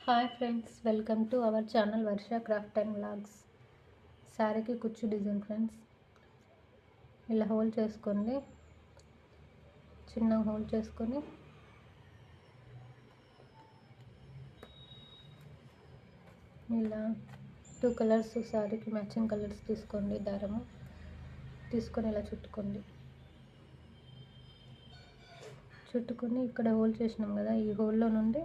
Hi friends, welcome to our channel Varsha craft and vlogs. శారీకి కుచ్చు design friends. ఇలా whole చేసుకోండి, చిన్న హోల్ చేసుకొని ఇలా 2 కలర్స్ శారీకి మ్యాచింగ్ కలర్స్ తీసుకోండి. దారము తీసుకొని ఇలా చుట్టుకొని ఇక్కడ హోల్ చేసినాం కదా, ఈ హోల్లో నుండి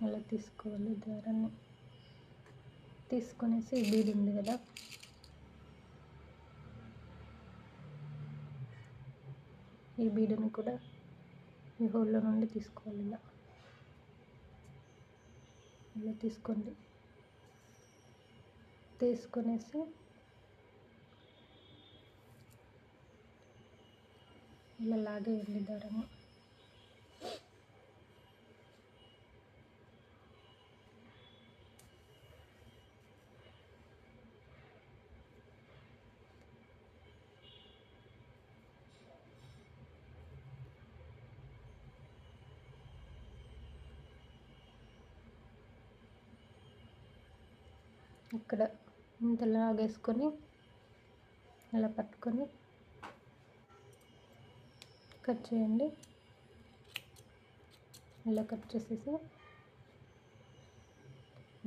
ఇలా తీసుకోవాలి. దారాన్ని తీసుకొనేసి ఈ బీడ్ ఉంది కదా, ఈ బీడుని కూడా ఈ హోల్లో నుండి తీసుకోవాలి. ఇలా తీసుకోండి. తీసుకొనేసి ఇలా లాగేయండి దారము. ఇక్కడ ఇంత లాగేసుకొని ఇలా పట్టుకొని కట్ చేయండి. ఇలా కట్ చేసేసి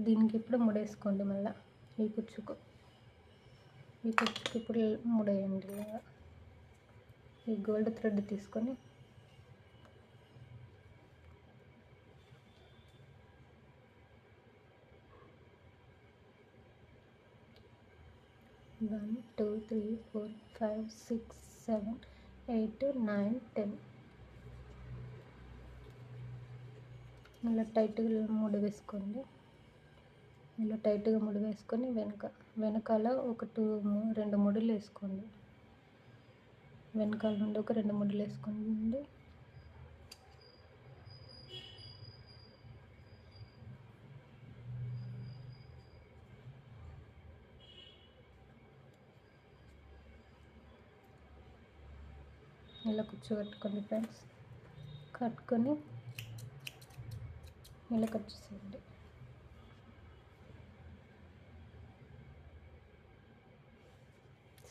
దీనికి ఇప్పుడు ముడేసుకోండి. మళ్ళీ ఈ కుచ్చుకు ఇప్పుడు ముడేయండి. ఇలాగా ఈ గోల్డ్ థ్రెడ్ తీసుకొని 1 2 3 4 5 6 7 8 9 10 ఇలా టైట్గా ముడి వేసుకోండి. ఇలా టైట్గా ముడి వేసుకొని వెనకాల ఒక 2 ముడులు వేసుకోండి. వెనకాల నుండి ఒక 2 ముడులు వేసుకోండి. ఇలా కుచ్చు కట్టుకోండి ఫ్రెండ్స్. కట్టుకొని ఇలా కట్ చేసేయండి.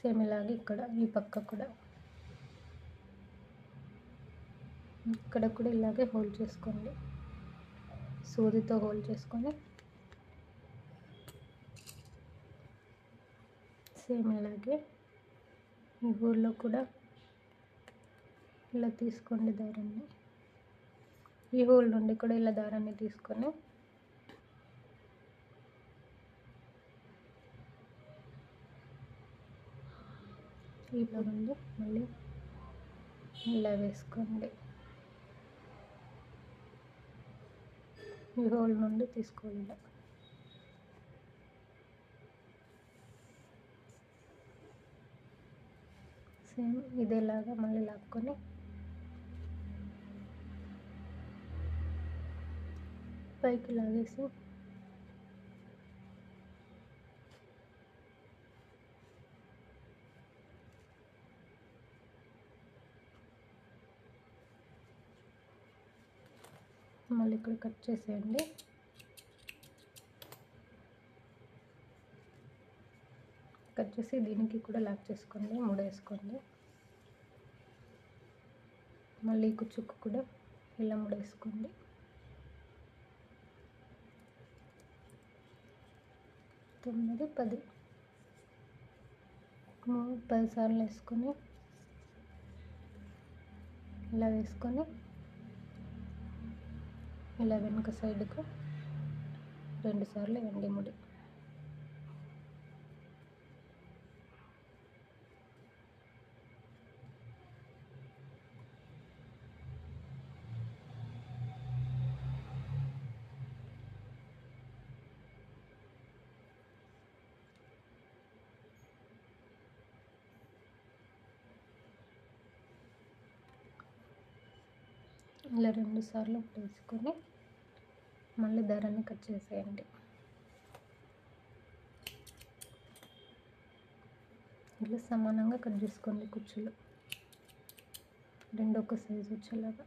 సేమ్ ఇలాగే ఇక్కడ ఈ పక్క కూడా, ఇక్కడ కూడా ఇలాగే హోల్ చేసుకోండి. సూదితో హోల్ చేసుకొని సేమ్ ఇలాగే ఈ హోల్లో కూడా ఇలా తీసుకోండి దారాన్ని. ఈ హోల్ నుండి కూడా ఇలా దారాన్ని తీసుకొని ఇలా నుండి మళ్ళీ ఇలా వేసుకోండి. ఈ హోల్ నుండి తీసుకోవాలి. ఇలా సేమ్ ఇదేలాగా మళ్ళీ లాక్కొని పైకి లాగేసి మళ్ళీ ఇక్కడ కట్ చేసేయండి. కట్ చేసి దీనికి కూడా లాక్ చేసుకోండి, ముడేసుకోండి. మళ్ళీ కుచ్చుకు కూడా ఇలా ముడేసుకోండి. తొమ్మిది 10 సార్లు వేసుకొని ఇలా వేసుకొని ఇలా వెనుక సైడ్కు 2 సార్లు వేయండి ముడి. ఇలా 2 సార్లు వేసుకొని మళ్ళీ దారాన్ని కట్ చేసేయండి. ఇలా సమానంగా కట్ చేసుకోండి కుచ్చులు. 2 ఒక సైజు వచ్చేలాగా.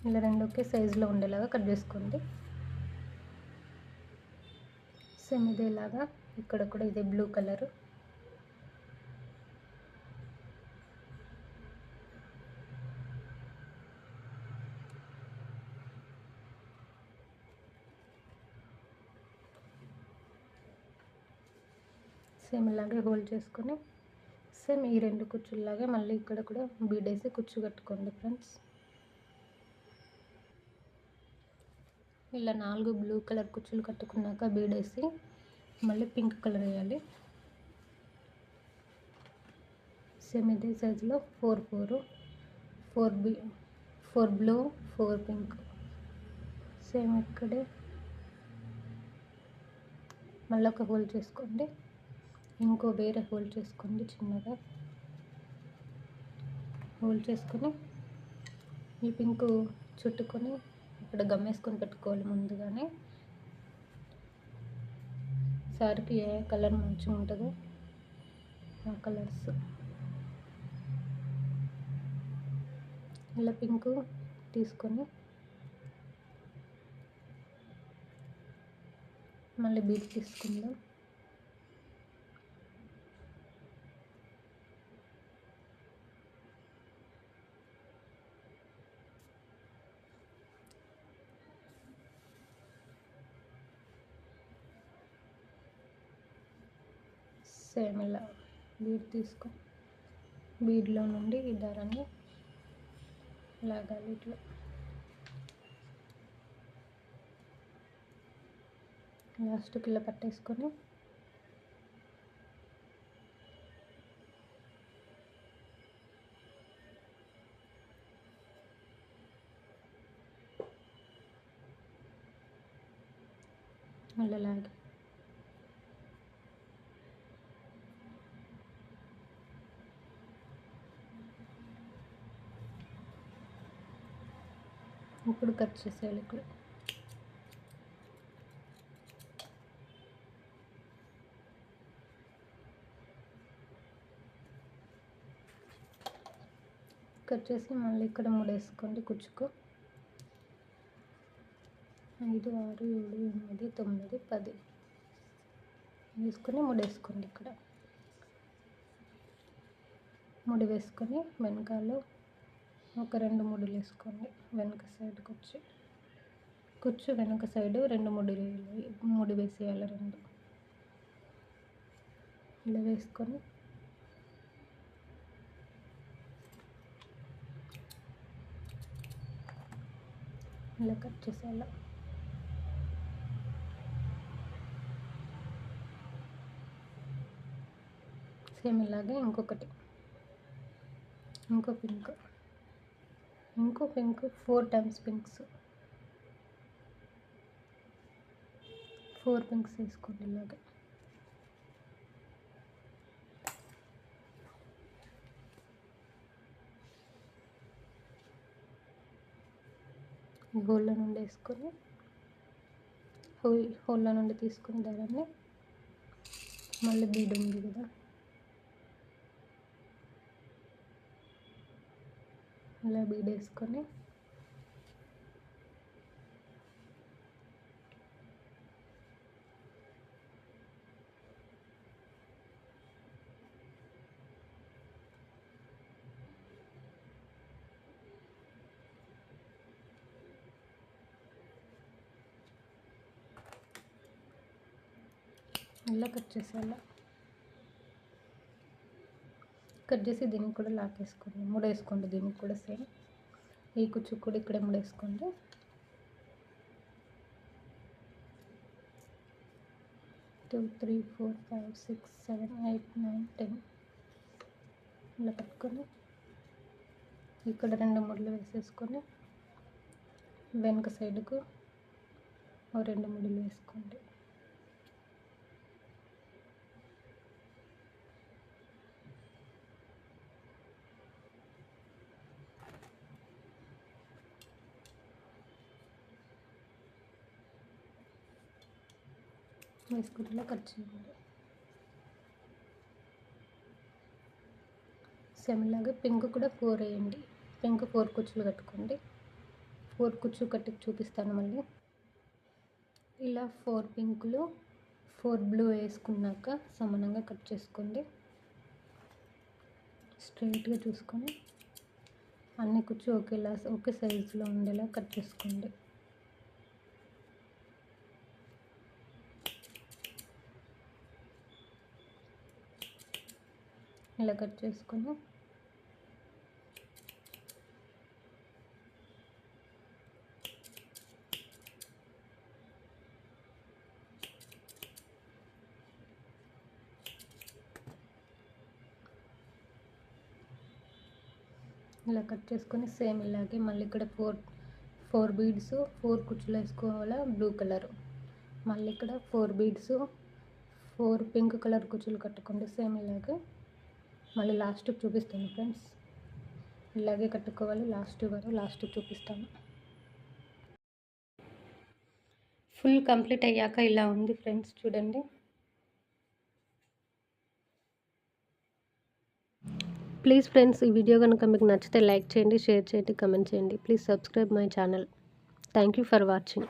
ఇలా రెండు ఒకే సైజులో ఉండేలాగా కట్ చేసుకోండి. సేమ్ ఇదేలాగా ఇక్కడ కూడా ఇదే బ్లూ కలరు. సేమ్ ఇలాగే హోల్డ్ చేసుకొని సేమ్ ఈ రెండు కుచ్చుల్లాగే మళ్ళీ ఇక్కడ కూడా బీడేసి కుచ్చు కట్టుకోండి ఫ్రెండ్స్. ఇలా 4 బ్లూ కలర్ కుచ్చులు కట్టుకున్నాక బీడేసి మళ్ళీ పింక్ కలర్ వేయాలి. సేమ్ ఇదే సైజులో 4 బ్లూ 4 పింక్. సేమ్ ఇక్కడే మళ్ళీ ఒక హోల్ చేసుకోండి. ఇంకో వేరే హోల్ చేసుకోండి. చిన్నగా హోల్ చేసుకొని ఈ పింక్ చుట్టుకొని ఇక్కడ గమ్మేసుకొని పెట్టుకోవాలి. ముందుగానే సారీకి ఏ కలర్ మంచిగా ఉంటుందో ఆ కలర్స్. ఇలా పింక్ తీసుకొని మళ్ళీ బీట్ తీసుకుందాం. సేమ్ ఇలా బీడ్ తీసుకొని బీడ్లో నుండి ఈ దారాన్ని లాగాలి. ఇట్లా లాస్ట్కి ఇలా పట్టేసుకొని మళ్ళీ లాగి ఇప్పుడు కట్ చేసేయాలి. ఇక్కడ కట్ చేసి మళ్ళీ ఇక్కడ ముడేసుకోండి. కుచ్చుకు 5 6 7 8 9 10 వేసుకొని ముడేసుకోండి. ఇక్కడ ముడి వేసుకొని వెనకాల ఒక 2 ముడులు వేసుకోండి. వెనక సైడ్ కుచ్చు వెనక సైడు 2 ముడి వేసేయాలి. 2 ఇలా వేసుకొని ఇలా కట్ చేసేయాలి. సేమ్ ఇలాగే ఇంకో పింక్ 4 టైమ్స్ పింక్స్ 4 పింక్స్ వేసుకోండి. ఇలాగే హోళ్ళ నుండి వేసుకొని హోళ్ళ నుండి తీసుకుని దారాన్ని మళ్ళీ బీడ్ ఉంది కదా ఇలా బీడ్ వేసుకొని ఇలా కట్ చేసేయాలి. కట్ చేసి దీనికి కూడా లాకేసుకోండి. ముడేసుకోండి. దీనికి కూడా సేమ్ ఈ కుచ్చు కూడా ఇక్కడే ముడేసుకోండి. టూ 3 4 5 6 7 8 9 10 ఇలా పట్టుకొని ఇక్కడ 2 ముడులు వేసేసుకొని వెనక సైడ్కు 2 ముడులు వేసుకోండి. వేసుకుంటే కట్ చేయండి. సేమ్ ఇలాగే పింక్ కూడా 4 వేయండి. పింక్ 4 కుచ్చులు కట్టుకోండి. 4 కుచ్చు కట్టి చూపిస్తాను మళ్ళీ. ఇలా 4 పింకులు 4 బ్లూ వేసుకున్నాక సమానంగా కట్ చేసుకోండి. స్ట్రైట్గా చూసుకొని అన్ని కుచ్చు ఒకే సైజులో ఉండేలా కట్ చేసుకోండి. ఇలా కట్ చేసుకొని ఇలా కట్ చేసుకొని సేమ్ ఇలాగే మళ్ళీ ఇక్కడ 4 బీడ్స్ 4 కుచ్చులు వేసుకోవాలా బ్లూ కలర్. మళ్ళీ ఇక్కడ 4 బీడ్స్ 4 పింక్ కలర్ కుచ్చులు కట్టుకోండి సేమ్ ఇలాగే. మళ్ళీ లాస్ట్కి చూపిస్తాను ఫ్రెండ్స్. ఇలాగే కట్టుకోవాలి లాస్ట్ చూపిస్తాను. ఫుల్ కంప్లీట్ అయ్యాక ఇలా ఉంది ఫ్రెండ్స్, చూడండి. ప్లీజ్ ఫ్రెండ్స్, ఈ వీడియో కనుక మీకు నచ్చితే లైక్ చేయండి, షేర్ చేయండి, కమెంట్ చేయండి. Please subscribe my channel. Thank you for watching.